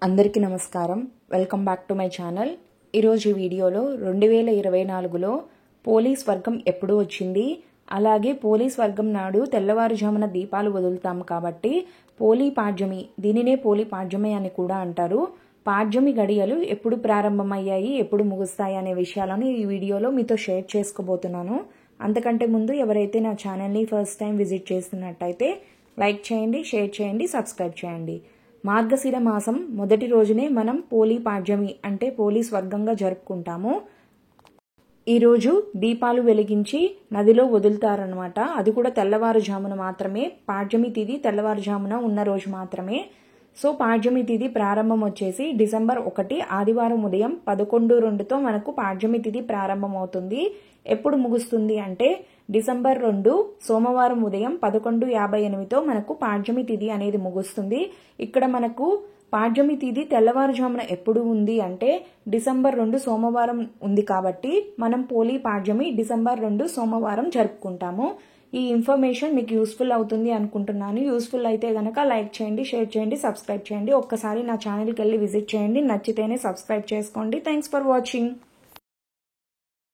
అందరికీ నమస్కారం. Welcome back to my channel. ఈరోజు ఈ వీడియోలో 2024లో పోలీస్ వర్గం ఎప్పుడు వచ్చింది, అలాగే పోలీస్ వర్గం నాడు తెల్లవారుజామున దీపాలు వదులుతాం కాబట్టి పోలీ పాడ్యమి, దీనినే పోలీ పాడ్యమి అని కూడా అంటారు. పాడ్యమి గడియలు ఎప్పుడు ప్రారంభమయ్యాయి, ఎప్పుడు ముగుస్తాయి అనే విషయాలను ఈ వీడియోలో మీతో షేర్ చేసుకోబోతున్నాను. అంతకంటే ముందు ఎవరైతే నా ఛానల్ని ఫస్ట్ టైం విజిట్ చేస్తున్నట్టయితే లైక్ చేయండి, షేర్ చేయండి, సబ్స్క్రైబ్ చేయండి. మార్గశిర మాసం మొదటి రోజునే మనం పోలీ పాడ్యమి అంటే పోలీస్ వర్గంగా జరుపుకుంటాము. ఈరోజు దీపాలు వెలిగించి నదిలో వదులుతారనమాట. అది కూడా తెల్లవారుజామున మాత్రమే. పాడ్యమి తిథి తెల్లవారుజామున ఉన్న రోజు మాత్రమే. సో పాడ్యమి తిథి ప్రారంభం వచ్చేసి డిసెంబర్ 1 ఆదివారం ఉదయం 11:02తో మనకు పాడ్యమి తిథి ప్రారంభం అవుతుంది. ఎప్పుడు ముగుస్తుంది అంటే డిసెంబర్ 2 సోమవారం ఉదయం 11:58తో మనకు పాడ్యమి తిథి అనేది ముగుస్తుంది. ఇక్కడ మనకు పాడ్యమి తిథి తెల్లవారుజామున ఎప్పుడు ఉంది అంటే డిసెంబర్ 2 సోమవారం ఉంది కాబట్టి మనం పోలీ పాడ్యమి డిసెంబర్ 2 సోమవారం జరుపుకుంటాము. ఈ ఇన్ఫర్మేషన్ మీకు యూస్ఫుల్ అవుతుంది అనుకుంటున్నాను. యూస్ఫుల్ అయితే గనక లైక్ చేయండి, షేర్ చేయండి, సబ్స్క్రైబ్ చేయండి. ఒక్కసారి నా ఛానల్కి వెళ్ళి విజిట్ చేయండి. నచ్చితేనే సబ్స్క్రైబ్ చేసుకోండి. Thanks for watching.